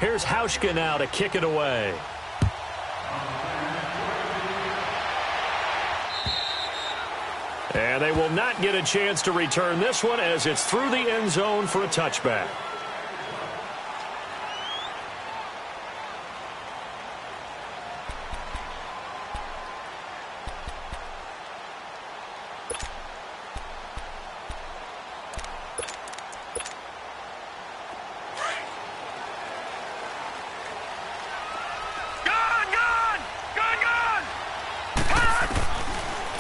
Here's Hauschka now to kick it away. And they will not get a chance to return this one as it's through the end zone for a touchback.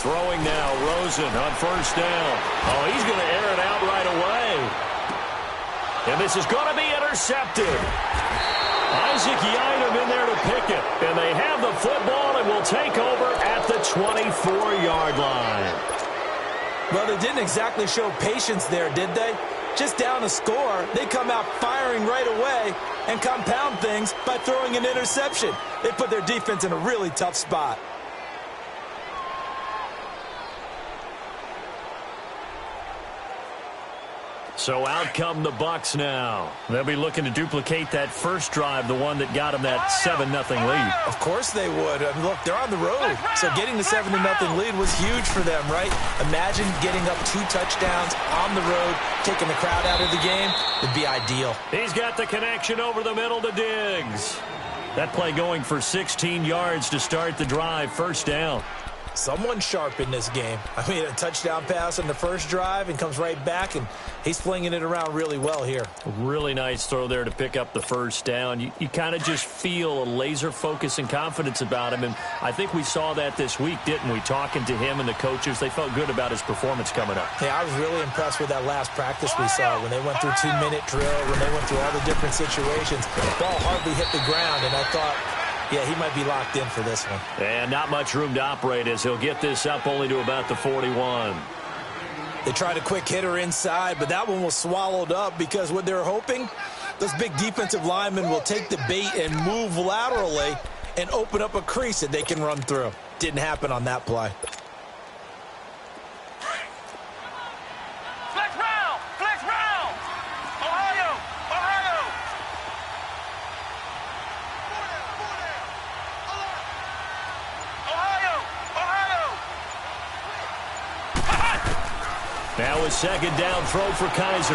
Throwing now, Rosen on first down. Oh, he's going to air it out right away. And this is going to be intercepted. Isaac Yiadom in there to pick it. And they have the football and will take over at the 24-yard line. Well, they didn't exactly show patience there, did they? Just down a score, they come out firing right away and compound things by throwing an interception. They put their defense in a really tough spot. So out come the Bucs now. They'll be looking to duplicate that first drive, the one that got them that 7-0 lead. Of course they would. I mean, look, they're on the road. So getting the 7-0 lead was huge for them, right? Imagine getting up 2 touchdowns on the road, taking the crowd out of the game. It'd be ideal. He's got the connection over the middle to Diggs. That play going for 16 yards to start the drive, first down. Someone sharp in this game. I mean, a touchdown pass on the first drive and comes right back, and he's flinging it around really well here. Really nice throw there to pick up the first down. You kind of just feel a laser focus and confidence about him, and I think we saw that this week, didn't we? Talking to him and the coaches, they felt good about his performance coming up. Yeah, I was really impressed with that last practice we saw when they went through 2-minute drill, when they went through all the different situations. The ball hardly hit the ground, and I thought, yeah, he might be locked in for this one. And not much room to operate as he'll get this up only to about the 41. They tried a quick hitter inside, but that one was swallowed up because what they're hoping, those big defensive linemen will take the bait and move laterally and open up a crease that they can run through. Didn't happen on that play. Now a second down throw for Kaiser.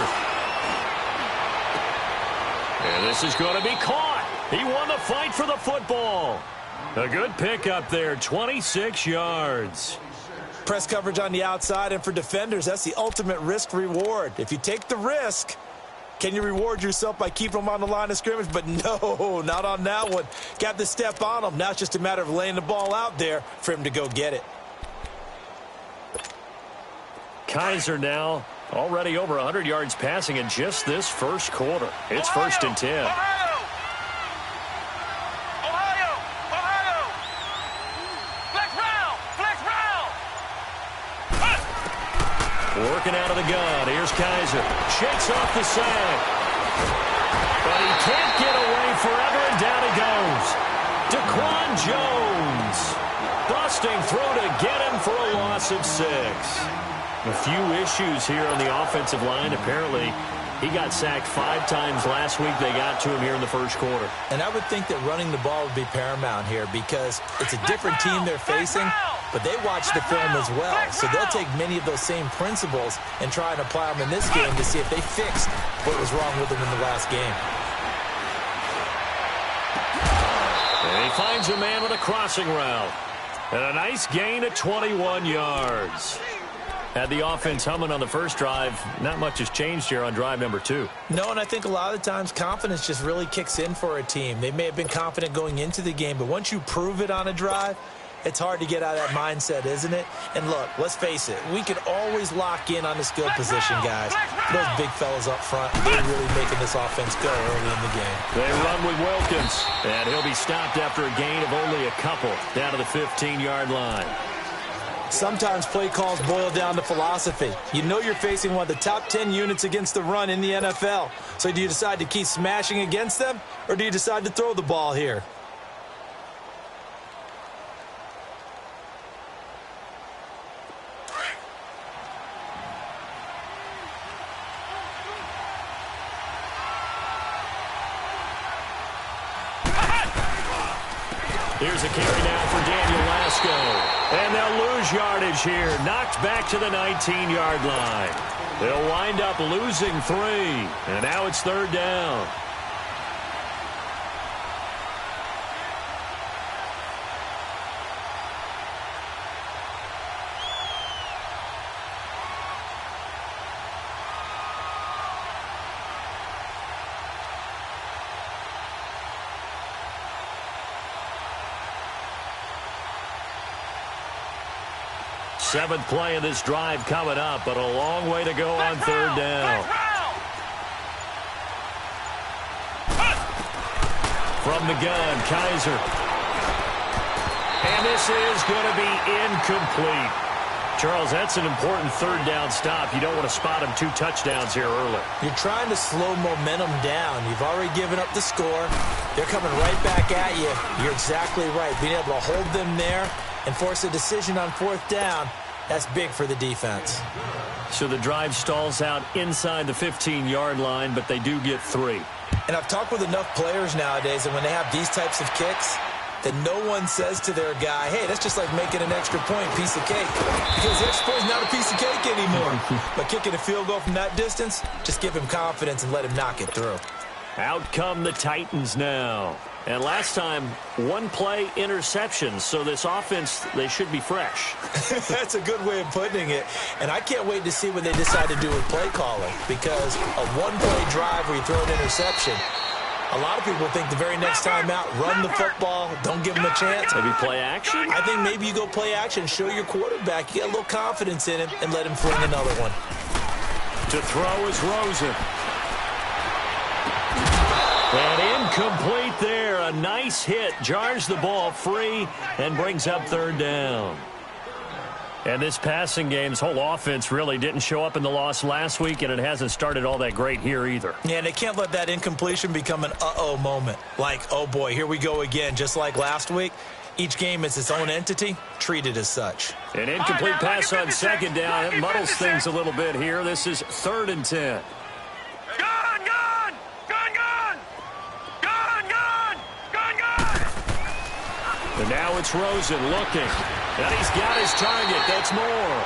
And this is going to be caught. He won the fight for the football. A good pickup there, 26 yards. Press coverage on the outside, and for defenders, that's the ultimate risk-reward. If you take the risk, can you reward yourself by keeping them on the line of scrimmage? But no, not on that one. Got the step on him. Now it's just a matter of laying the ball out there for him to go get it. Kaiser now already over 100 yards passing in just this first quarter. It's first and 10. Working out of the gun. Here's Kaiser. Shakes off the sack. But he can't get away forever, and down he goes. Daquan Jones busting through to get him for a loss of 6. A few issues here on the offensive line. Apparently, he got sacked 5 times last week. They got to him here in the first quarter. And I would think that running the ball would be paramount here because it's a different team they're facing, but they watch the film as well. So they'll take many of those same principles and try and apply them in this game to see if they fixed what was wrong with them in the last game. And he finds a man with a crossing route. And a nice gain of 21 yards. Had the offense humming on the first drive. Not much has changed here on drive number 2. No, and I think a lot of the times confidence just really kicks in for a team. They may have been confident going into the game, but once you prove it on a drive, it's hard to get out of that mindset, isn't it? And look, let's face it, we can always lock in on the skill position, guys. Those big fellas up front, they're really making this offense go early in the game. They run with Wilkins, and he'll be stopped after a gain of only a couple down to the 15-yard line. Sometimes play calls boil down to philosophy. You know you're facing one of the top 10 units against the run in the NFL. So do you decide to keep smashing against them, or do you decide to throw the ball here? Here's a carry now for Daniel Lasco. And they'll lose yardage here. Knocked back to the 19-yard line. They'll wind up losing 3. And now it's 3rd down. Seventh play of this drive coming up, but a long way to go on 3rd down. From the gun, Kaiser. And this is going to be incomplete. Charles, that's an important 3rd down stop. You don't want to spot him 2 touchdowns here early. You're trying to slow momentum down. You've already given up the score. They're coming right back at you. You're exactly right. Being able to hold them there and force a decision on 4th down, that's big for the defense. So the drive stalls out inside the 15-yard line, but they do get 3. And I've talked with enough players nowadays, and when they have these types of kicks, that no one says to their guy, hey, that's just like making an extra point, piece of cake. Because the extra point is not a piece of cake anymore. But kicking a field goal from that distance, just give him confidence and let him knock it through. Out come the Titans now. And last time, 1 play interception. So this offense, they should be fresh. That's a good way of putting it. And I can't wait to see what they decide to do with play calling. Because a 1-play drive where you throw an interception, a lot of people think the very next time out, run the football, don't give them a chance. Maybe play action? I think maybe you go play action, show your quarterback, you get a little confidence in him, and let him fling another one. To throw is Rosen. And incomplete there. A nice hit. Jars the ball free and brings up 3rd down. And this passing game's whole offense really didn't show up in the loss last week, and it hasn't started all that great here either. Yeah, and they can't let that incompletion become an uh-oh moment. Like, oh boy, here we go again, just like last week. Each game is its own entity, treated as such. An incomplete pass on 2nd down. It muddles things a little bit here. This is 3rd and 10. And now it's Rosen looking. And he's got his target. That's more.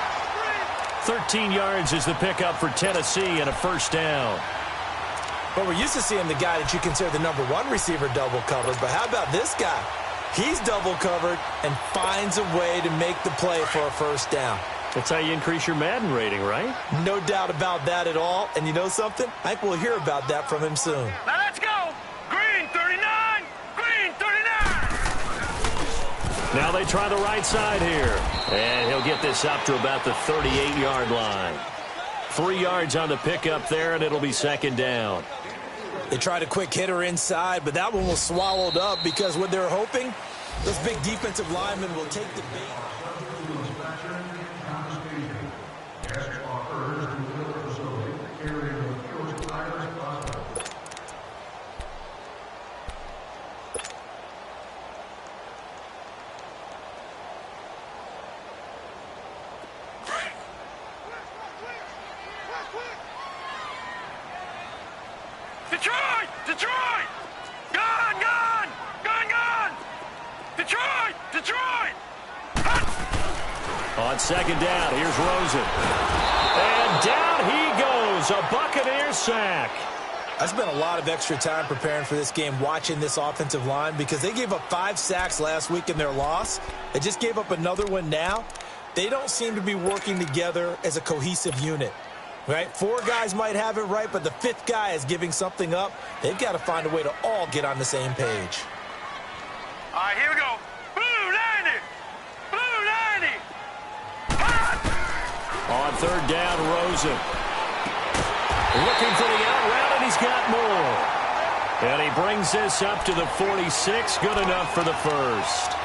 13 yards is the pickup for Tennessee and a 1st down. But we're used to seeing the guy that you consider the #1 receiver double covered. But how about this guy? He's double covered and finds a way to make the play for a 1st down. That's how you increase your Madden rating, right? No doubt about that at all. And you know something? I think we'll hear about that from him soon. Now let's go. Green 39. Green 39. Now they try the right side here. And he'll get this up to about the 38-yard line. 3 yards on the pickup there, and it'll be 2nd down. They tried a quick hitter inside, but that one was swallowed up because what they're hoping, those big defensive linemen will take the bait. Detroit! Detroit! Gone! Gone! Gone! Gone! Detroit! Detroit! On 2nd down, here's Rosen. And down he goes, a Buccaneer sack. I spent a lot of extra time preparing for this game, watching this offensive line, because they gave up 5 sacks last week in their loss. They just gave up another one now. They don't seem to be working together as a cohesive unit. Right? 4 guys might have it right, but the 5th guy is giving something up. They've got to find a way to all get on the same page. All right, here we go. Blue 90! Blue 90! On 3rd down, Rosen. Looking for the out route, and he's got more. And he brings this up to the 46. Good enough for the 1st.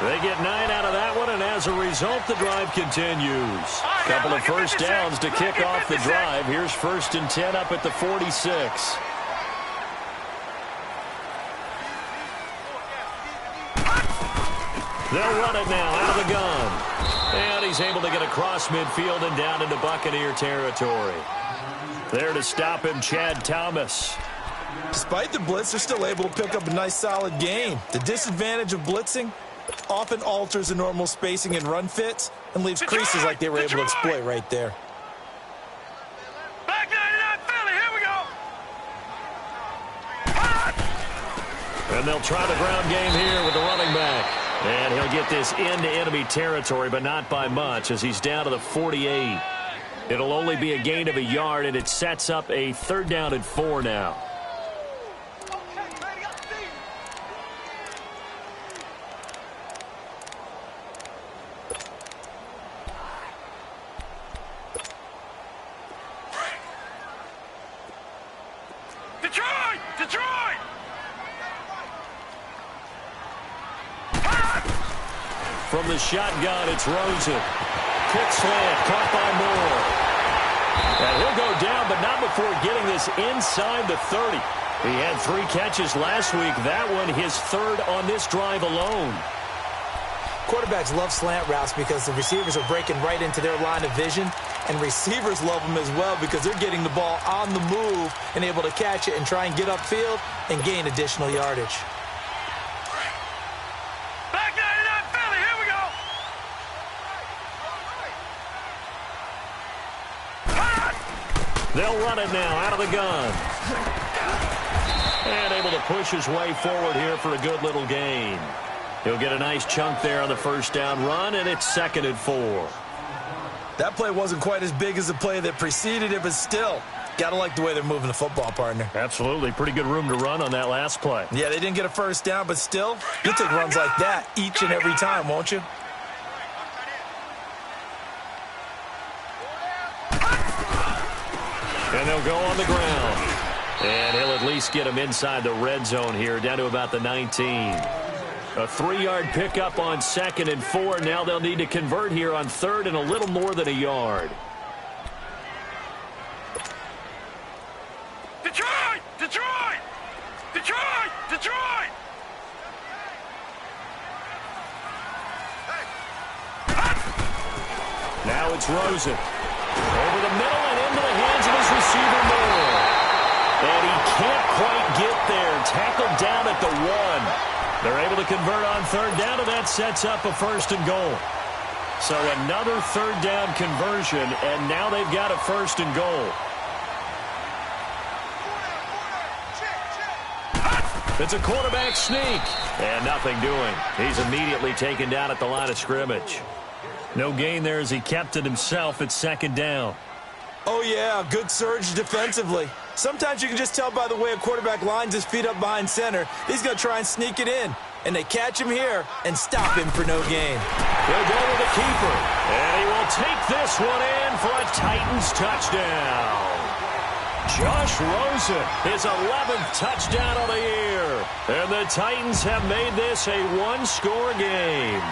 They get 9 out of that one, and as a result, the drive continues. Couple of 1st downs to kick off the drive. Here's 1st and 10 up at the 46. They'll run it now out of the gun. And he's able to get across midfield and down into Buccaneer territory. There to stop him, Chad Thomas. Despite the blitz, they're still able to pick up a nice, solid gain. The disadvantage of blitzing often alters the normal spacing and run fits and leaves creases like they were able to exploit right there. Back 99 Philly, here we go. And they'll try the ground game here with the running back. And he'll get this into enemy territory, but not by much as he's down to the 48. It'll only be a gain of a yard, and it sets up a 3rd down and 4 now. Detroit! Detroit! From the shotgun, it's Rosen. Quick slant, caught by Moore. And he'll go down, but not before getting this inside the 30. He had 3 catches last week. That one his 3rd on this drive alone. Quarterbacks love slant routes because the receivers are breaking right into their line of vision, and receivers love them as well because they're getting the ball on the move and able to catch it and try and get upfield and gain additional yardage. Back 99 Philly, here we go. They'll run it now out of the gun. And able to push his way forward here for a good little gain. He'll get a nice chunk there on the 1st down run, and it's 2nd and 4. That play wasn't quite as big as the play that preceded it, but still, got to like the way they're moving the football, partner. Absolutely. Pretty good room to run on that last play. Yeah, they didn't get a 1st down, but still, you'll take runs like that each and every time, won't you? And they'll go on the ground. And he'll at least get him inside the red zone here, down to about the 19. A 3-yard pickup on 2nd and 4. Now they'll need to convert here on 3rd and a little more than a yard. Detroit! Detroit! Detroit! Detroit! Now it's Rosen. Over the middle and into the hands of his receiver, Moore. And he can't quite get there. Tackled down at the 1. They're able to convert on 3rd down, and that sets up a 1st and goal. So another 3rd down conversion, and now they've got a 1st and goal. It's a quarterback sneak, and nothing doing. He's immediately taken down at the line of scrimmage. No gain there as he kept it himself at 2nd down. Oh, yeah, good surge defensively. Sometimes you can just tell by the way a quarterback lines his feet up behind center. He's going to try and sneak it in. And they catch him here and stop him for no gain. He'll go with the keeper. And he will take this one in for a Titans touchdown. Josh Rosen, his 11th touchdown of the year. And the Titans have made this a 1-score game.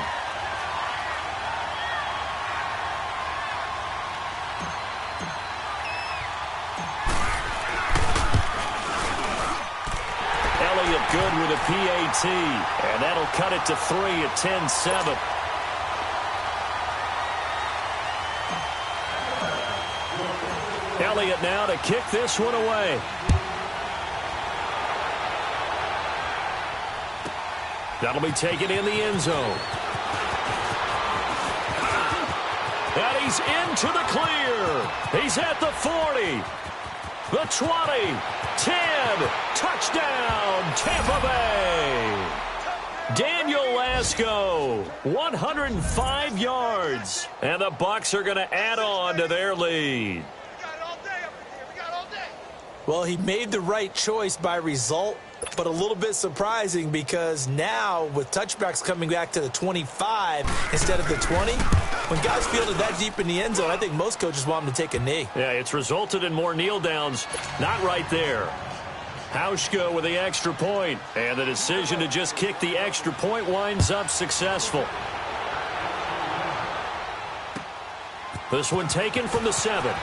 Good with a PAT, and that'll cut it to 3 at 10-7. Elliott now to kick this one away. That'll be taken in the end zone. And he's into the clear. He's at the 40. The 20, 10, touchdown, Tampa Bay. Daniel Lasco, 105 yards. And the Bucs are going to add on to their lead. Well, he made the right choice by result, but a little bit surprising because now with touchbacks coming back to the 25 instead of the 20, when guys fielded that deep in the end zone, I think most coaches want him to take a knee. Yeah, it's resulted in more kneel downs. Not right there. Hauschka with the extra point, and the decision to just kick the extra point winds up successful. This one taken from the 7.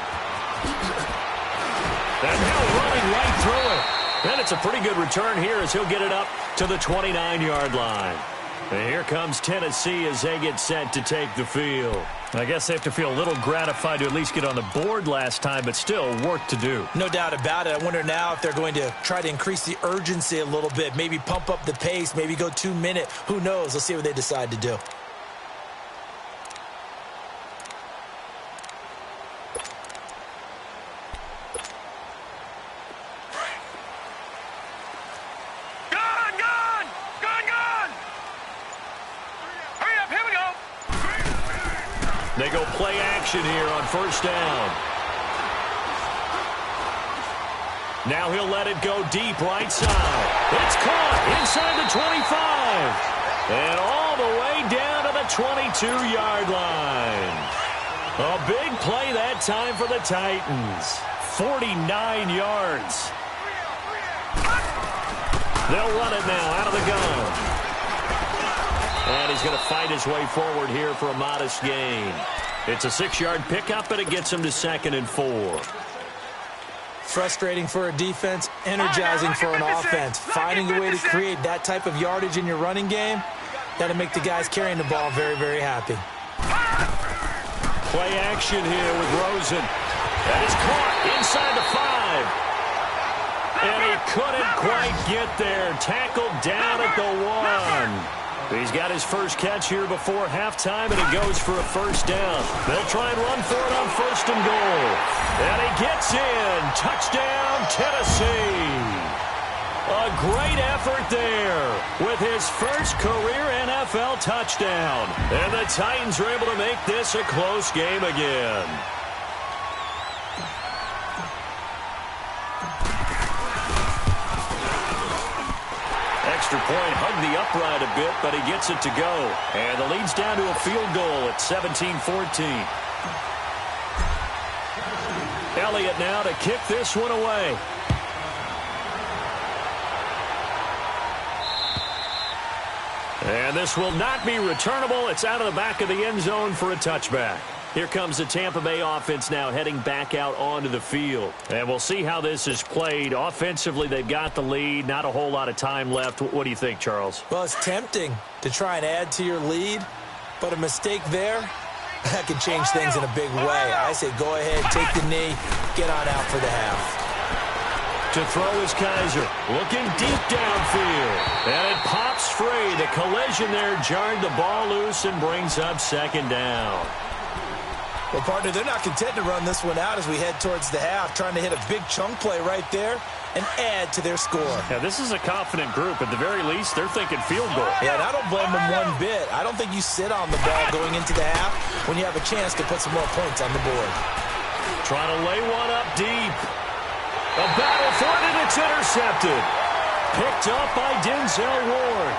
And now running right through it. And it's a pretty good return here as he'll get it up to the 29-yard line. And here comes Tennessee as they get set to take the field. I guess they have to feel a little gratified to at least get on the board last time, but still work to do. No doubt about it. I wonder now if they're going to try to increase the urgency a little bit, maybe pump up the pace, maybe go 2 minute. Who knows? Let's see what they decide to do. They go play action here on first down. Now he'll let it go deep right side. It's caught inside the 25. And all the way down to the 22-yard line. A big play that time for the Titans. 49 yards. They'll run it now out of the gun. And he's going to fight his way forward here for a modest gain. It's a 6-yard pickup, and it gets him to 2nd and 4. Frustrating for a defense, energizing for an offense. Finding a way to create that type of yardage in your running game, that'll make the guys carrying the ball very, very happy. Play action here with Rosen. That is caught inside the 5. And he couldn't quite get there. Tackled down at the 1. He's got his first catch here before halftime, and it goes for a first down. They'll try and run for it on 1st and goal. And he gets in. Touchdown, Tennessee. A great effort there with his first career NFL touchdown. And the Titans are able to make this a close game again. Extra point, hugged the upright a bit, but he gets it to go. And the lead's down to a field goal at 17-14. Elliott now to kick this one away. And this will not be returnable. It's out of the back of the end zone for a touchback. Here comes the Tampa Bay offense now heading back out onto the field. And we'll see how this is played. Offensively, they've got the lead. Not a whole lot of time left. What do you think, Charles? Well, it's tempting to try and add to your lead, but a mistake there, that could change things in a big way. I say go ahead, take the knee, get on out for the half. To throw is Kaiser, looking deep downfield. And it pops free. The collision there jarred the ball loose and brings up 2nd down. Well, partner, they're not content to run this one out as we head towards the half, trying to hit a big chunk play right there and add to their score. Yeah, this is a confident group. At the very least, they're thinking field goal. Yeah, and I don't blame them one bit. I don't think you sit on the ball going into the half when you have a chance to put some more points on the board. Trying to lay one up deep. A battle for it, and it's intercepted. Picked up by Denzel Ward.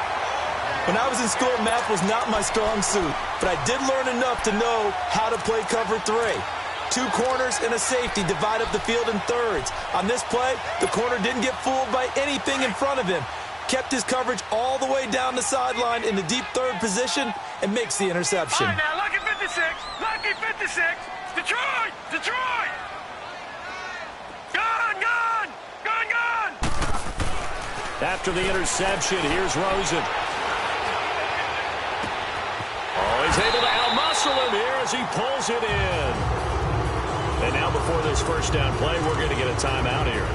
When I was in school, math was not my strong suit, but I did learn enough to know how to play cover 3. 2 corners and a safety divide up the field in thirds. On this play, the corner didn't get fooled by anything in front of him. Kept his coverage all the way down the sideline in the deep 3rd position and makes the interception. All right, now, lucky 56, lucky 56. Detroit, Detroit. Gone, gone, gone, gone. After the interception, here's Rosen. Oh, he's able to outmuscle him here as he pulls it in. And now before this first down play, we're going to get a timeout here,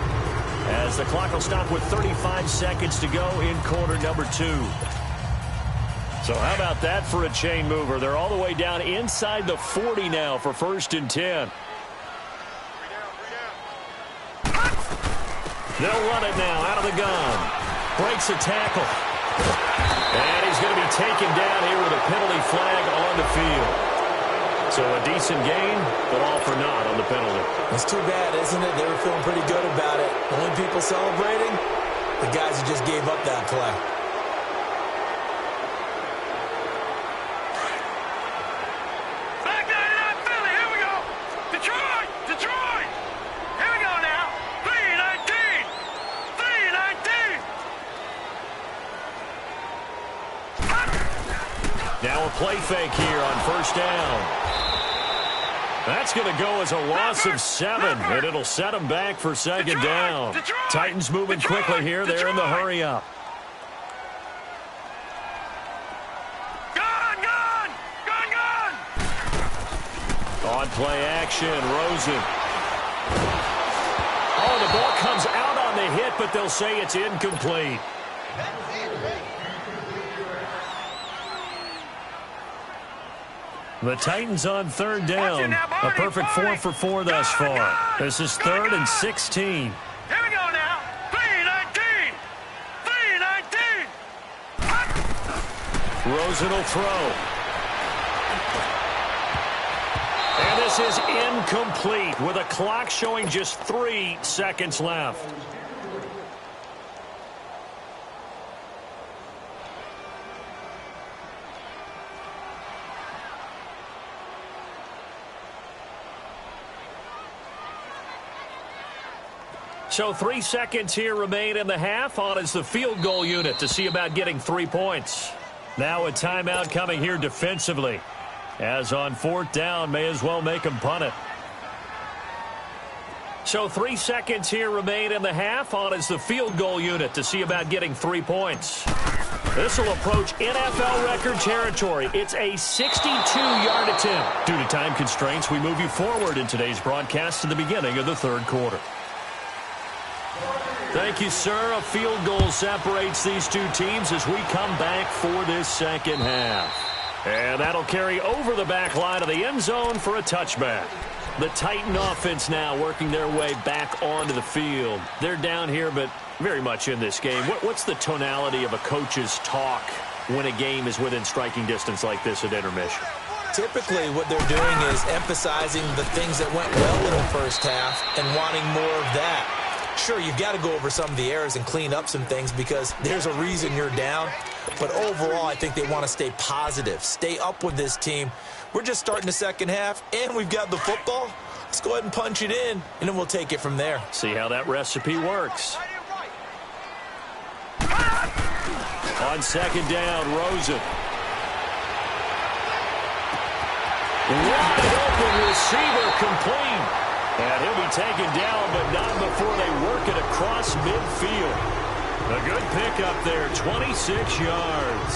as the clock will stop with 35 seconds to go in quarter number 2. So how about that for a chain mover? They're all the way down inside the 40 now for 1st and 10. They'll run it now out of the gun. Breaks a tackle. And he's going to be taken down here with a penalty flag on the field. So a decent gain, but all for naught on the penalty. It's too bad, isn't it? They were feeling pretty good about it. The only people celebrating, the guys who just gave up that play. Back 99 Philly, here we go. Detroit, Detroit. Here we go now. 319, 319. Now a play fake here on first down. That's going to go as a loss of 7, and it'll set them back for 2nd down. Titans moving quickly here. They're in the hurry up. On play action, Rosen. Oh, the ball comes out on the hit, but they'll say it's incomplete. The Titans on third down. A perfect 4 for 4 thus far. This is 3rd and 16. Here we go now. 3-19. 3-19. Rosen will throw. And this is incomplete with a clock showing just 3 seconds left. So 3 seconds here remain in the half. On is the field goal unit to see about getting 3 points. Now a timeout coming here defensively. As on 4th down, may as well make them punt it. So 3 seconds here remain in the half. On is the field goal unit to see about getting 3 points. This will approach NFL record territory. It's a 62-yard attempt. Due to time constraints, we move you forward in today's broadcast to the beginning of the 3rd quarter. Thank you, sir. A field goal separates these two teams as we come back for this second half. And that'll carry over the back line of the end zone for a touchback. The Titan offense now working their way back onto the field. They're down here, but very much in this game. What's the tonality of a coach's talk when a game is within striking distance like this at intermission? Typically, what they're doing is emphasizing the things that went well in the first half and wanting more of that. Sure, you've got to go over some of the errors and clean up some things because there's a reason you're down. But overall, I think they want to stay positive, stay up with this team. We're just starting the second half, and we've got the football. Let's go ahead and punch it in, and then we'll take it from there. See how that recipe works. On second down, Rosen. Wide open receiver complete. And he'll be taken down, but not before they work it across midfield. A good pickup there, 26 yards.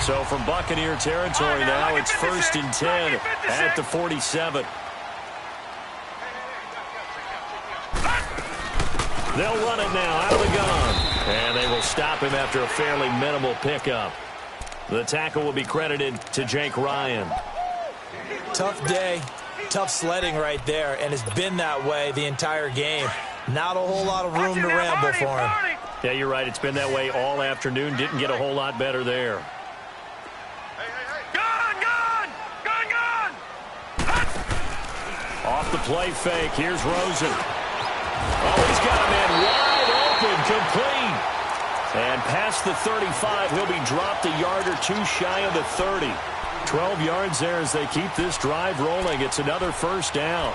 So from Buccaneer territory now, it's 1st and 10 at the 47. They'll run it now out of the gun. And they will stop him after a fairly minimal pickup. The tackle will be credited to Jake Ryan. Tough day, tough sledding right there, and it's been that way the entire game. Not a whole lot of room to ramble for him. Yeah, you're right. It's been that way all afternoon. Didn't get a whole lot better there. Gun! Off the play fake. Here's Rosen. Oh, he's got a man wide open, complete. And past the 35, he'll be dropped a yard or two shy of the 30. 12 yards there as they keep this drive rolling. It's another 1st down.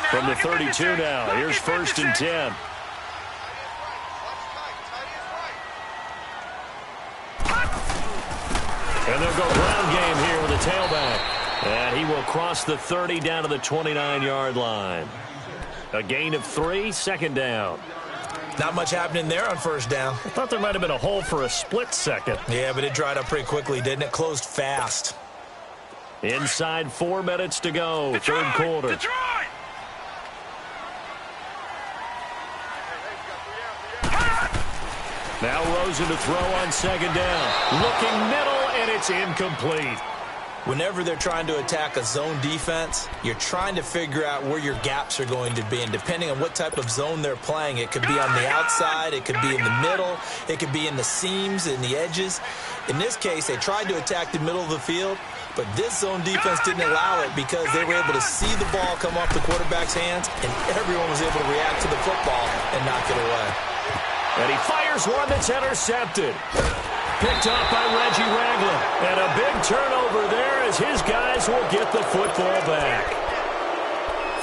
From the 32 now, here's 1st and 10. And they'll go ground game here with a tailback. And he will cross the 30 down to the 29-yard line. A gain of 3, 2nd down. Not much happening there on 1st down. I thought there might have been a hole for a split second. Yeah, but it dried up pretty quickly, didn't it? Closed fast. Inside 4 minutes to go, 3rd quarter. Detroit! Now Rosen to throw on 2nd down. Looking middle, and it's incomplete. Whenever they're trying to attack a zone defense, you're trying to figure out where your gaps are going to be. And depending on what type of zone they're playing, it could be on the outside, it could be in the middle, it could be in the seams, in the edges. In this case, they tried to attack the middle of the field, but this zone defense didn't allow it because they were able to see the ball come off the quarterback's hands, and everyone was able to react to the football and knock it away. And he fires one that's intercepted. Picked up by Reggie Ragland. And a big turnover there as his guys will get the football back.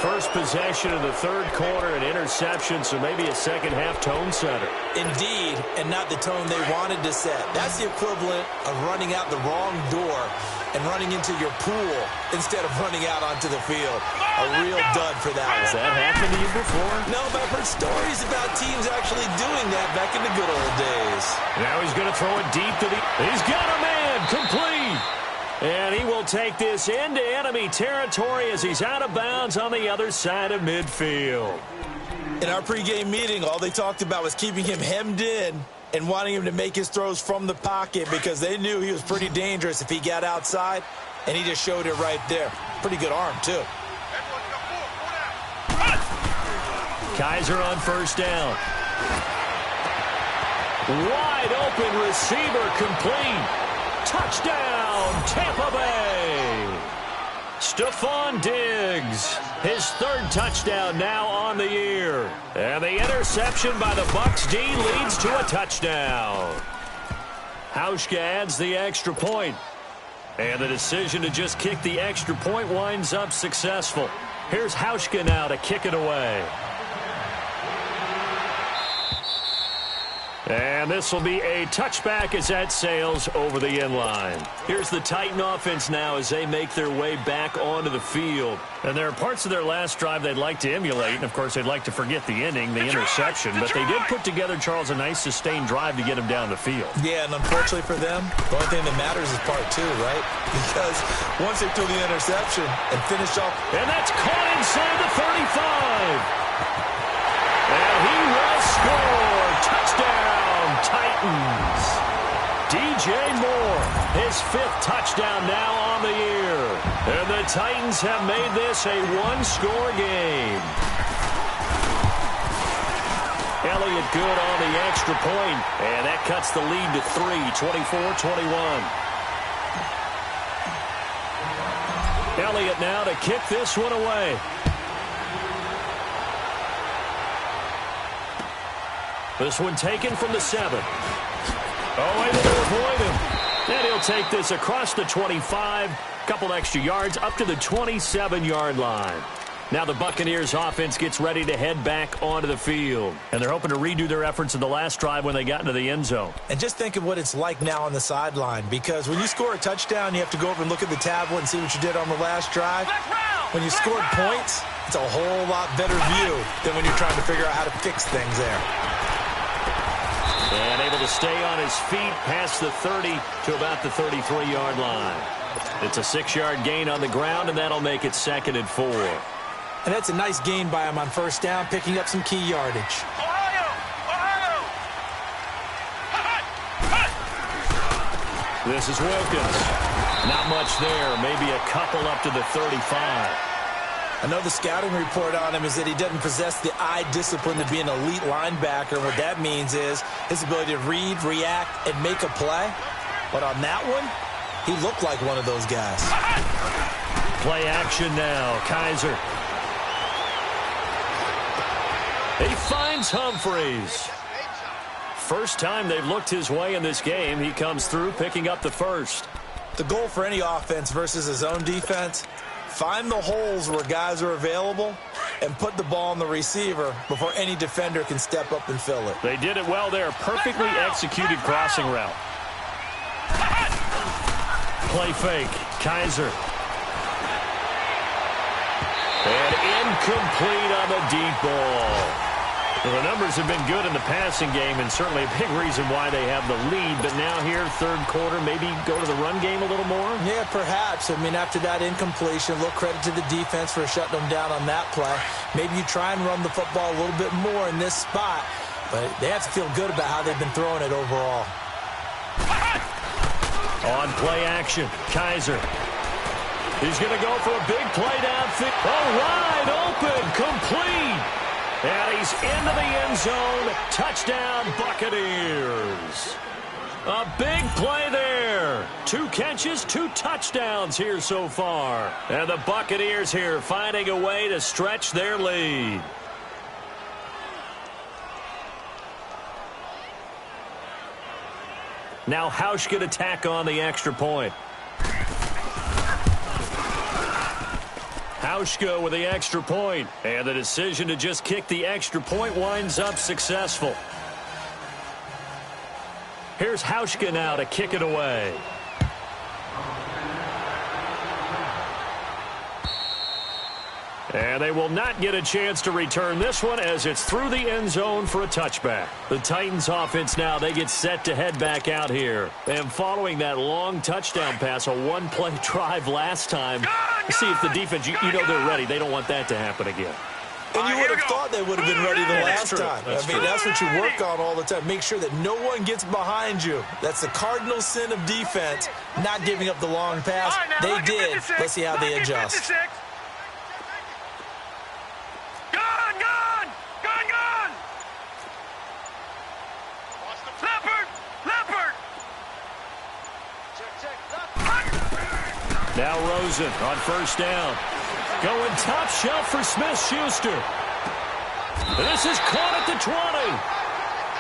first possession of the third quarter, an interception, so maybe a second-half tone setter. Indeed, and not the tone they wanted to set. That's the equivalent of running out the wrong door and running into your pool instead of running out onto the field. A real dud for that one. Has that happened to you before? No, but I've heard stories about teams actually doing that back in the good old days. Now he's going to throw it deep to the... He's got a man, complete. And he will take this into enemy territory as he's out of bounds on the other side of midfield. In our pregame meeting, all they talked about was keeping him hemmed in and wanting him to make his throws from the pocket because they knew he was pretty dangerous if he got outside, and he just showed it right there. Pretty good arm, too. Kaiser on first down. Wide open receiver, complete. Touchdown, Tampa Bay. Stephon Diggs, his third touchdown now on the year. And the interception by the Bucs D leads to a touchdown. Hauschka adds the extra point. And the decision to just kick the extra point winds up successful. Here's Hauschka now to kick it away. And this will be a touchback as that sails over the end line. Here's the Titan offense now as they make their way back onto the field. And there are parts of their last drive they'd like to emulate. And, of course, they'd like to forget the ending, the interception. But they did put together, Charles, a nice sustained drive to get them down the field. Yeah, and unfortunately for them, the only thing that matters is part two, right? Because once they threw the interception and finished off... And that's caught inside the 35. And he will score. Touchdown, Titans. DJ Moore, his fifth touchdown now on the year. And the Titans have made this a one-score game. Elliott good on the extra point, and that cuts the lead to 3, 24-21. Elliott now to kick this one away. This one taken from the 7. Oh, able to avoid him. And he'll take this across the 25. Couple extra yards up to the 27-yard line. Now the Buccaneers offense gets ready to head back onto the field. And they're hoping to redo their efforts in the last drive when they got into the end zone. And just think of what it's like now on the sideline. Because when you score a touchdown, you have to go over and look at the tablet and see what you did on the last drive. When you scored points, it's a whole lot better view than when you're trying to figure out how to fix things there. And able to stay on his feet past the 30 to about the 33-yard line. It's a 6-yard gain on the ground, and that'll make it 2nd and 4. And that's a nice gain by him on first down, picking up some key yardage. This is Wilkins. Not much there. Maybe a couple up to the 35. I know the scouting report on him is that he doesn't possess the eye discipline to be an elite linebacker. What that means is his ability to read, react, and make a play. But on that one, he looked like one of those guys. Play action now. Kaiser. He finds Humphreys. First time they've looked his way in this game. He comes through picking up the first. The goal for any offense versus his own defense, find the holes where guys are available and put the ball on the receiver before any defender can step up and fill it. They did it well there. Perfectly executed crossing route. Play fake. Kaiser. And incomplete on the deep ball. Well, the numbers have been good in the passing game, and certainly a big reason why they have the lead. But now here, third quarter, maybe go to the run game a little more? Yeah, perhaps. I mean, after that incompletion, a little credit to the defense for shutting them down on that play. Maybe you try and run the football a little bit more in this spot, but they have to feel good about how they've been throwing it overall. On play action, Kaiser. He's going to go for a big play downfield. Oh, wide open, complete. And he's into the end zone. Touchdown, Buccaneers. A big play there. 2 catches, 2 touchdowns here so far. And the Buccaneers here finding a way to stretch their lead. Now Hauschka to tack on the extra point. Hauschka with the extra point, and the decision to just kick the extra point winds up successful. Here's Hauschka now to kick it away. And they will not get a chance to return this one as it's through the end zone for a touchback. The Titans offense now, they get set to head back out here. And following that long touchdown pass, a one-play drive last time, see if the defense, you know they're ready. They don't want that to happen again. And you would have thought they would have been ready the last time. That's what you work on all the time. Make sure that no one gets behind you. That's the cardinal sin of defense, not giving up the long pass. They did. Let's see how they adjust. Now Rosen on first down. Going top shelf for Smith-Schuster. This is caught at the 20.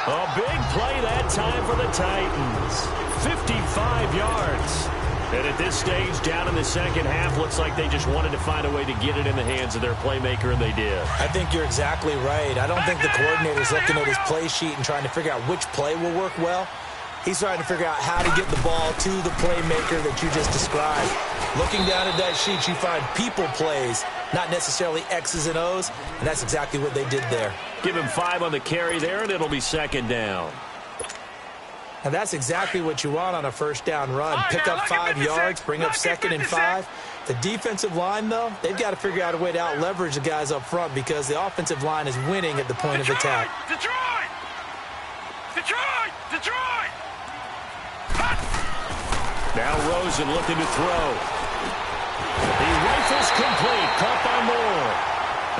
A big play that time for the Titans. 55 yards. And at this stage, down in the second half, looks like they just wanted to find a way to get it in the hands of their playmaker, and they did. I think you're exactly right. I don't think the coordinator's looking at his play sheet and trying to figure out which play will work well. He's trying to figure out how to get the ball to the playmaker that you just described. Looking down at that sheet, you find people plays, not necessarily X's and O's, and that's exactly what they did there. Give him 5 on the carry there, and it'll be second down. And that's exactly what you want on a first down run. Pick up 5 yards, bring up second and 5. The defensive line, though, they've got to figure out a way to out-leverage the guys up front because the offensive line is winning at the point of attack. Detroit! Now Rosen looking to throw. He rifles complete, caught by Moore.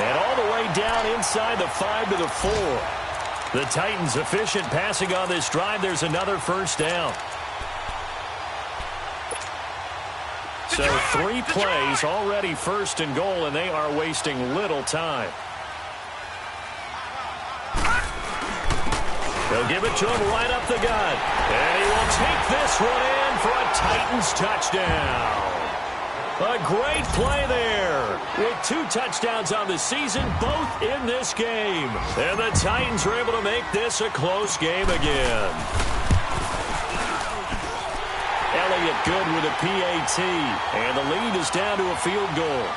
And all the way down inside the 5 to the 4. The Titans efficient passing on this drive. There's another first down. So 3 plays, already first and goal, and they are wasting little time. They'll give it to him right up the gut. And he will take this one in for a Titans touchdown. A great play there. With 2 touchdowns on the season, both in this game. And the Titans are able to make this a close game again. Elliott good with a PAT. And the lead is down to a field goal.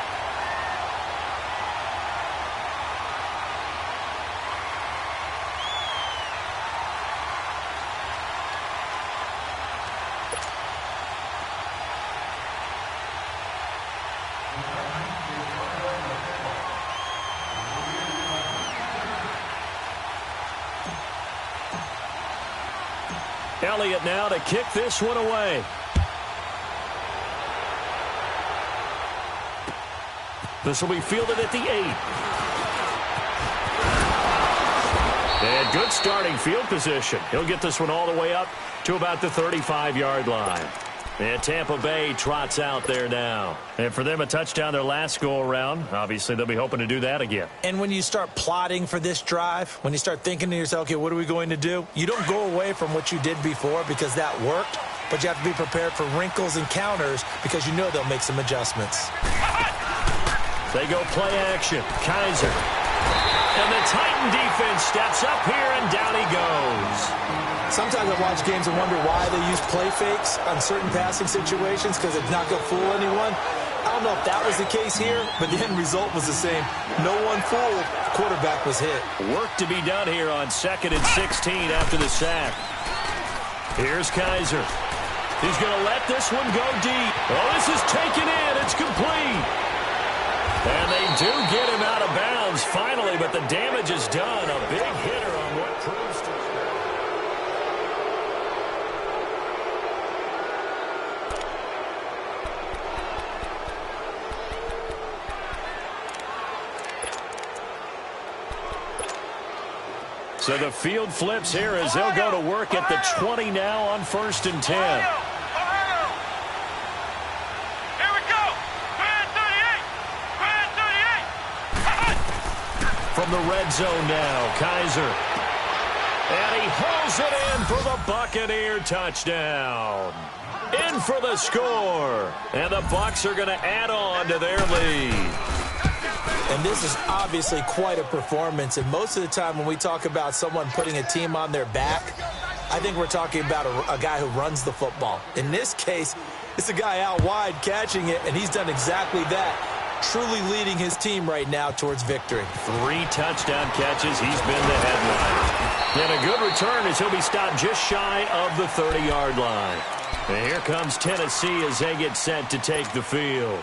Elliott now to kick this one away. This will be fielded at the 8. And good starting field position. He'll get this one all the way up to about the 35-yard line. And Tampa Bay trots out there now. And for them, a touchdown their last go-around. Obviously, they'll be hoping to do that again. And when you start plotting for this drive, when you start thinking to yourself, okay, what are we going to do? You don't go away from what you did before because that worked, but you have to be prepared for wrinkles and counters because you know they'll make some adjustments. They go play action. Kaiser. And the Titan defense steps up here, and down he goes. Sometimes I watch games and wonder why they use play fakes on certain passing situations because it's not going to fool anyone. I don't know if that was the case here, but the end result was the same. No one fooled. The quarterback was hit. Work to be done here on 2nd and 16 after the sack. Here's Kaiser. He's going to let this one go deep. Oh, this is taken in. It's complete. And they do get him out of bounds finally, but the damage is done. A big hitter on what proves to be. So the field flips here as they'll go to work at the 20 now on 1st and 10. From the red zone now, Kaiser. And he hauls it in for the Buccaneer touchdown. In for the score. And the Bucs are going to add on to their lead. And this is obviously quite a performance. And most of the time when we talk about someone putting a team on their back, I think we're talking about a guy who runs the football. In this case, it's a guy out wide catching it, and he's done exactly that, truly leading his team right now towards victory. 3 touchdown catches. He's been the headliner. And a good return as he'll be stopped just shy of the 30-yard line. And here comes Tennessee as they get set to take the field.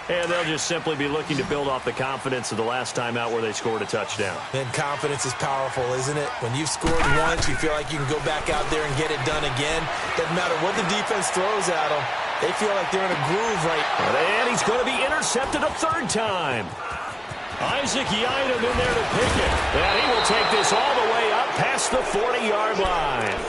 And they'll just simply be looking to build off the confidence of the last time out where they scored a touchdown. And confidence is powerful, isn't it? When you've scored once, you feel like you can go back out there and get it done again. Doesn't matter what the defense throws at them. They feel like they're in a groove And he's going to be intercepted a 3rd time. Isaac Yiadom in there to pick it. And he will take this all the way up past the 40-yard line.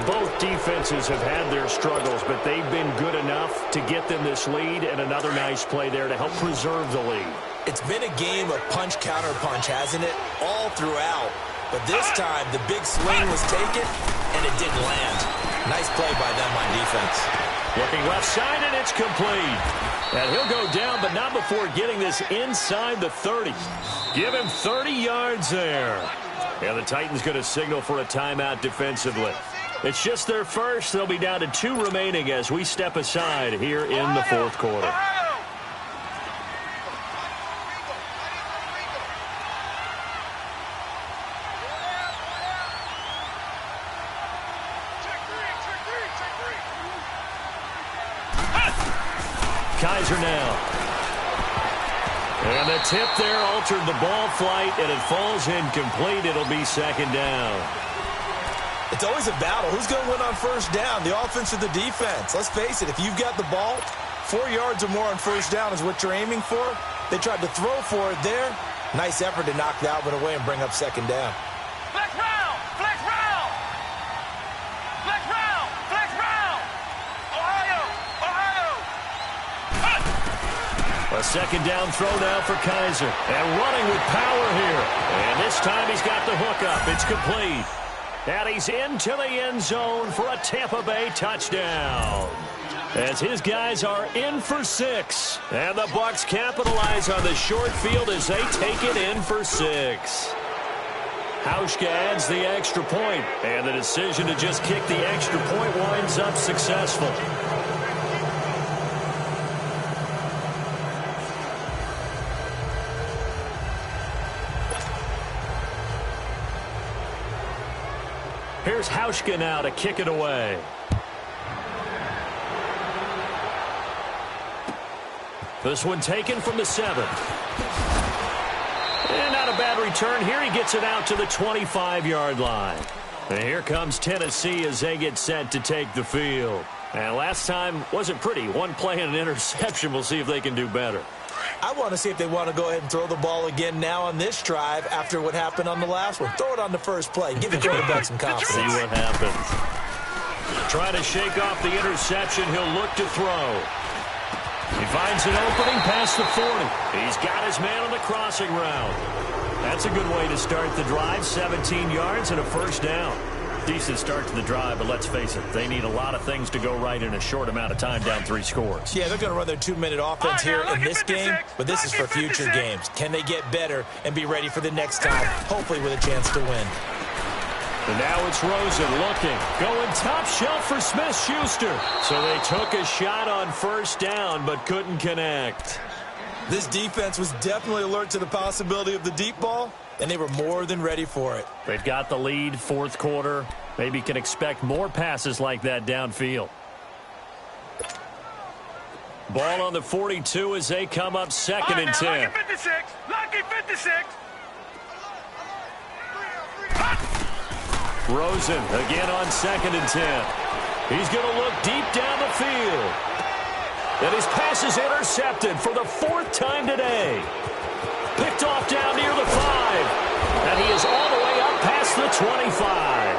Both defenses have had their struggles, but they've been good enough to get them this lead, and another nice play there to help preserve the lead. It's been a game of punch-counter-punch, hasn't it? All throughout. But this time, the big swing was taken, and it didn't land. Nice play by them on defense. Looking left side, and it's complete. And he'll go down, but not before getting this inside the 30. Give him 30 yards there. And the Titans going to signal for a timeout defensively. It's just their first. They'll be down to 2 remaining as we step aside here in the 4th quarter. Kaiser now. And the tip there altered the ball flight, and it falls incomplete. It'll be 2nd down. It's always a battle. Who's going to win on 1st down, the offense or the defense? Let's face it, if you've got the ball, 4 yards or more on 1st down is what you're aiming for. They tried to throw for it there. Nice effort to knock that one away and bring up 2nd down. Flex round! Flex round! Flex round! Flex round! Ohio! Ohio! A 2nd down throw now for Kaiser. And running with power here. And this time he's got the hook up. It's complete. And he's into the end zone for a Tampa Bay touchdown. As his guys are in for 6. And the Bucs capitalize on the short field as they take it in for 6. Hauschka adds the extra point. And the decision to just kick the extra point winds up successful. Here's Hauschka now to kick it away. This one taken from the 7. And not a bad return here. He gets it out to the 25-yard line. And here comes Tennessee as they get set to take the field. And last time wasn't pretty. 1 play and an interception. We'll see if they can do better. I want to see if they want to go ahead and throw the ball again now on this drive after what happened on the last one. Throw it on the first play. Give the quarterback some confidence. See what happens. Trying to shake off the interception. He'll look to throw. He finds an opening past the 40. He's got his man on the crossing route. That's a good way to start the drive. 17 yards and a 1st down. Decent start to the drive, but let's face it, they need a lot of things to go right in a short amount of time down 3 scores. Yeah, they're going to run their 2-minute offense here in this game, but this is for future games. Can they get better and be ready for the next time, hopefully with a chance to win? And now it's Rosen looking, going top shelf for Smith-Schuster. So they took a shot on 1st down, but couldn't connect. This defense was definitely alert to the possibility of the deep ball, and they were more than ready for it. They've got the lead, 4th quarter. Maybe can expect more passes like that downfield. Ball on the 42 as they come up 2nd and 10. Lucky 56. Lucky 56. Rosen again on 2nd and 10. He's going to look deep down the field. And his pass is intercepted for the 4th time today. Picked off down near the 5. And he is all the way up past the 25.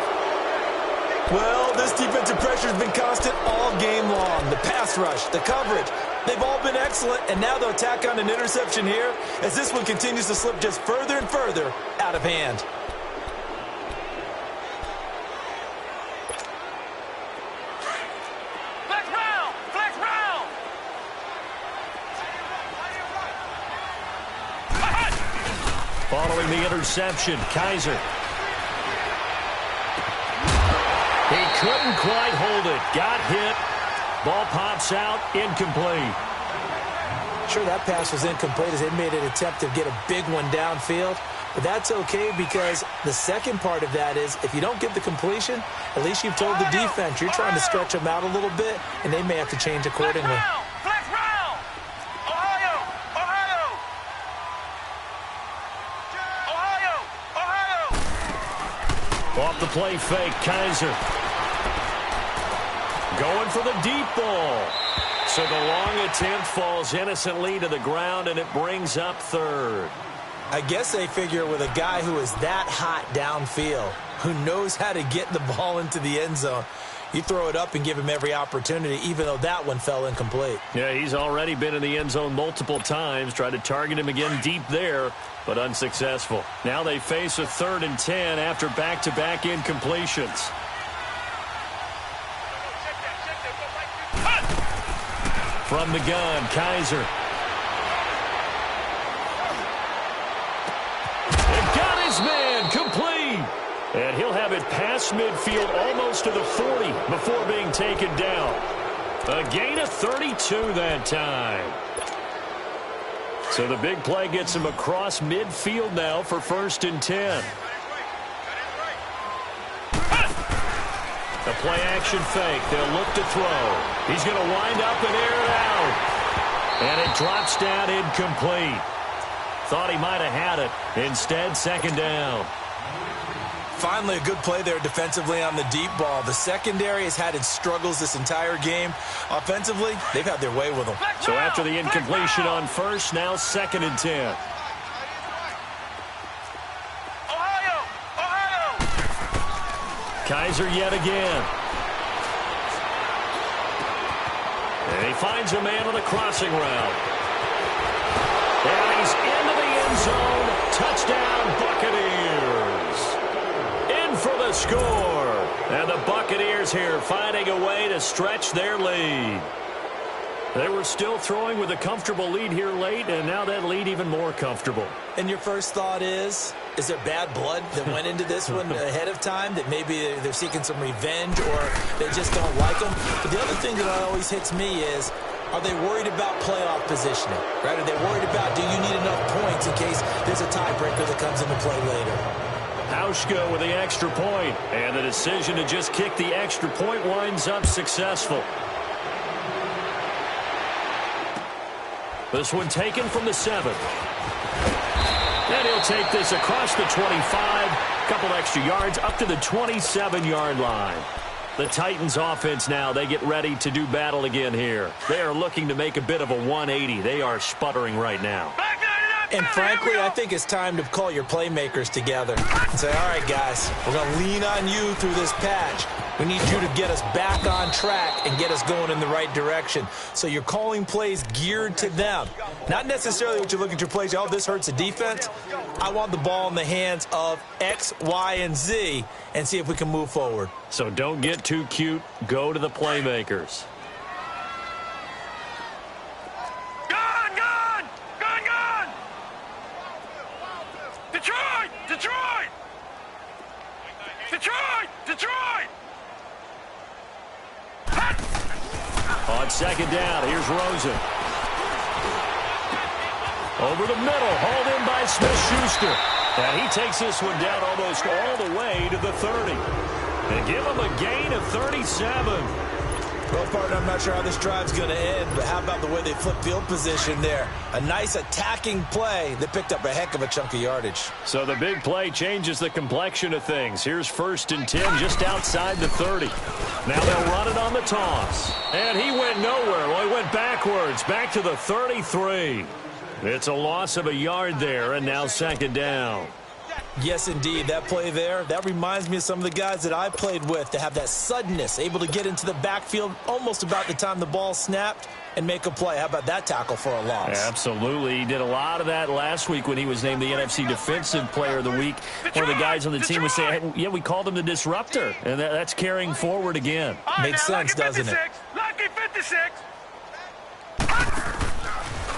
Well, this defensive pressure has been constant all game long. The pass rush, the coverage, they've all been excellent, and now they'll tack on an interception here as this one continues to slip just further and further out of hand. following the interception. Kaiser. He couldn't quite hold it. Got hit. Ball pops out. Incomplete. Sure, that pass was incomplete as they made an attempt to get a big one downfield. But that's okay because the second part of that is if you don't get the completion, at least you've told the defense you're trying to stretch them out a little bit, and they may have to change accordingly. Flex round. Ohio. Off the play fake, Kaiser. Going for the deep ball. So the long attempt falls innocently to the ground, and it brings up third. I guess they figure with a guy who is that hot downfield, who knows how to get the ball into the end zone, you throw it up and give him every opportunity, even though that one fell incomplete. Yeah, he's already been in the end zone multiple times, tried to target him again deep there, but unsuccessful. Now they face a 3rd and 10 after back-to-back incompletions. From the gun, Kaiser. It got his man complete. And he'll have it past midfield almost to the 40 before being taken down. A gain of 32 that time. So the big play gets him across midfield now for 1st and 10. The play action fake. They'll look to throw. He's going to wind up and air it out. And it drops down incomplete. Thought he might have had it. Instead, 2nd down. Finally, a good play there defensively on the deep ball. The secondary has had its struggles this entire game. Offensively, they've had their way with them. So after the incompletion on 1st, now 2nd and 10. Kaiser yet again. And he finds a man on the crossing route. And he's into the end zone. Touchdown, Buccaneers. In for the score. And the Buccaneers here finding a way to stretch their lead. They were still throwing with a comfortable lead here late, and now that lead even more comfortable. And your first thought is there bad blood that went into this one ahead of time, that maybe they're seeking some revenge or they just don't like them? But the other thing that always hits me is, are they worried about playoff positioning? Right? Are they worried about, do you need enough points in case there's a tiebreaker that comes into play later? Hauschka with the extra point, and the decision to just kick the extra point winds up successful. This one taken from the 7. And he'll take this across the 25. Couple extra yards up to the 27-yard line. The Titans offense now, they get ready to do battle again here. They are looking to make a bit of a 180. They are sputtering right now. And frankly, I think it's time to call your playmakers together and say, all right, guys, we're going to lean on you through this patch. We need you to get us back on track and get us going in the right direction. So you're calling plays geared to them. Not necessarily what you're looking at your plays. Oh, this hurts the defense. I want the ball in the hands of X, Y, and Z and see if we can move forward. So don't get too cute. Go to the playmakers. Detroit! On 2nd down, here's Rosen. Over the middle, hauled in by Smith-Schuster. And he takes this one down almost all the way to the 30. And give him a gain of 37. Well, partner, I'm not sure how this drive's going to end, but how about the way they flip field position there? A nice attacking play that picked up a heck of a chunk of yardage. So the big play changes the complexion of things. Here's 1st and 10 just outside the 30. Now they'll run it on the toss. And he went nowhere. Well, he went backwards, back to the 33. It's a loss of a yard there, and now 2nd down. Yes, indeed. That play there, that reminds me of some of the guys that I played with to have that suddenness, able to get into the backfield almost about the time the ball snapped and make a play. How about that tackle for a loss? Absolutely. He did a lot of that last week when he was named the NFC Defensive Player of the Week. One of the guys on the team was saying, hey, yeah, we called him the disruptor, and that's carrying forward again. Makes sense, doesn't it? Lucky 56.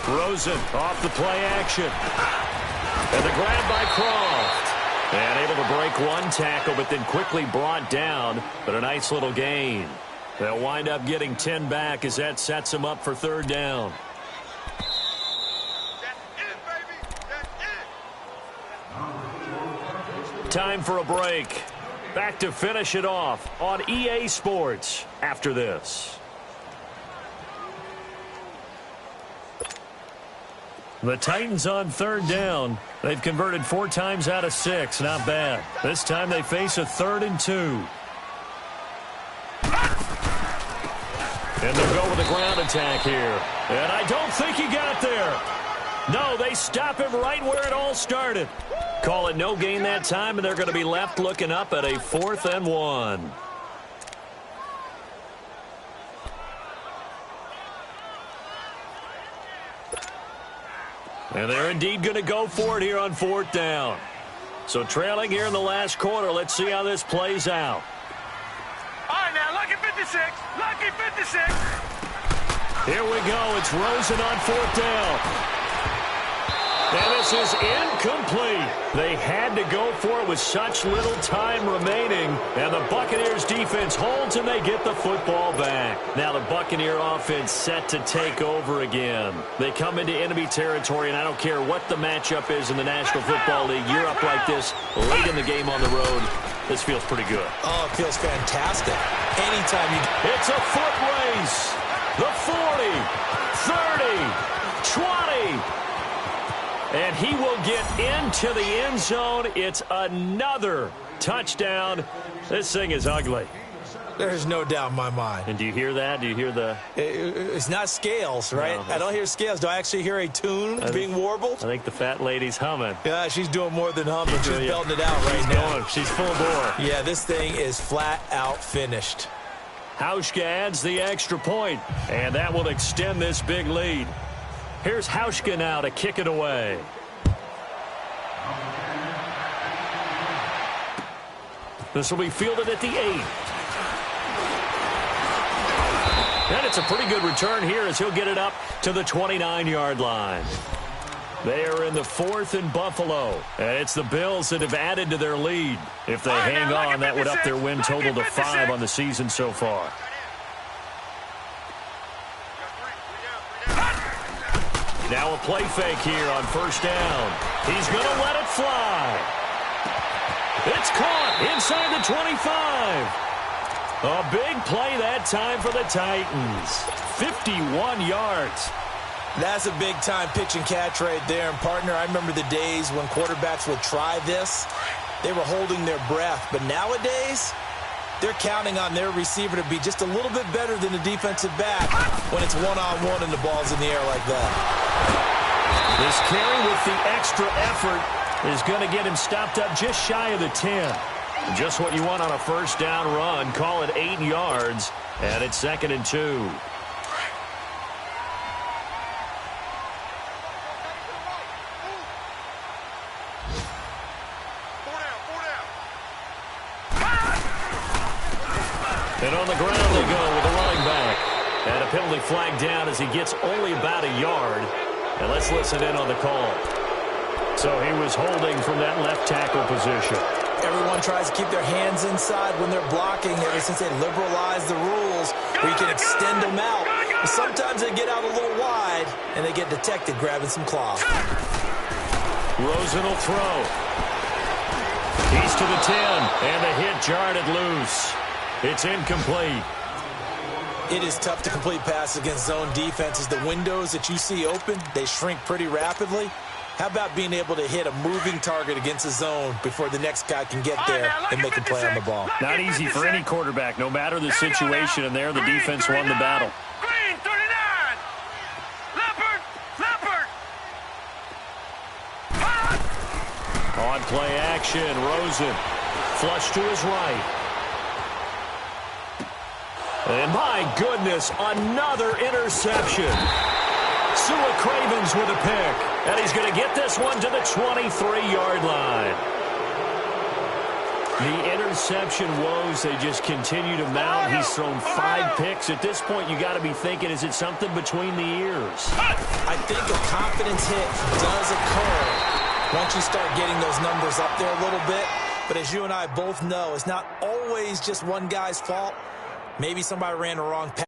Rosen off the play action. And the grab by Croft. And able to break one tackle, but then quickly brought down. But a nice little gain. They'll wind up getting 10 back as that sets them up for third down. Time for a break. Back to finish it off on EA Sports after this. The Titans on third down. They've converted 4 times out of 6. Not bad. This time they face a 3rd and 2. And they'll go with a ground attack here. And I don't think he got there. No, they stop him right where it all started. Call it no gain that time, and they're going to be left looking up at a 4th and 1. And they're indeed going to go for it here on 4th down. So trailing here in the last quarter. Let's see how this plays out. All right, now, lucky 56. Lucky 56. Here we go. It's Rosen on 4th down. And this is incomplete. They had to go for it with such little time remaining. And the Buccaneers defense holds and they get the football back. Now the Buccaneer offense set to take over again. They come into enemy territory, and I don't care what the matchup is in the National Football League. You're up like this late in the game on the road. This feels pretty good. Oh, it feels fantastic. Anytime you... It's a foot race. The 40, 30, 20. And he will get into the end zone. It's another touchdown. This thing is ugly. There's no doubt in my mind. And do you hear that? Do you hear the... It's not scales, right? No, I don't hear scales. Do I actually hear a tune being warbled? I think the fat lady's humming. Yeah, she's doing more than humming. She's belting it out right now. She's full bore. Yeah, this thing is flat out finished. Hauschka adds the extra point, and that will extend this big lead. Here's Hauschka now to kick it away. This will be fielded at the 8. And it's a pretty good return here as he'll get it up to the 29-yard line. They are in the 4th and Buffalo. And it's the Bills that have added to their lead. If they hang on, that would up their win total to 5 on the season so far. Now a play fake here on 1st down. He's going to let it fly. It's caught inside the 25. A big play that time for the Titans. 51 yards. That's a big-time pitch and catch right there. And, partner, I remember the days when quarterbacks would try this. They were holding their breath. But nowadays, they're counting on their receiver to be just a little bit better than the defensive back when it's one-on-one and the ball's in the air like that. This carry with the extra effort is going to get him stopped up just shy of the 10. Just what you want on a 1st down run. Call it 8 yards, and it's 2nd and 2. And on the ground they go with the running back. And a penalty flag down as he gets only about a yard. And let's listen in on the call. So he was holding from that left tackle position. Everyone tries to keep their hands inside when they're blocking ever since they liberalized the rules where you can extend them out. But sometimes they get out a little wide and they get detected grabbing some cloth. Rosen will throw. He's to the 10, and the hit jarred it loose. It's incomplete. It is tough to complete passes against zone defenses. The windows that you see open, they shrink pretty rapidly. How about being able to hit a moving target against a zone before the next guy can get there and make a play on the ball? Not easy for any quarterback, no matter the situation, and there the defense won the battle. Green, 39. Leopard. On play action, Rosen. Flush to his right. And my goodness, another interception. Sua Cravens with a pick. And he's going to get this one to the 23-yard line. The interception woes, they just continue to mount. He's thrown 5 picks. At this point, you got to be thinking, is it something between the ears? I think a confidence hit does occur Once you start getting those numbers up there a little bit, but as you and I both know, it's not always just one guy's fault. Maybe somebody ran the wrong pass.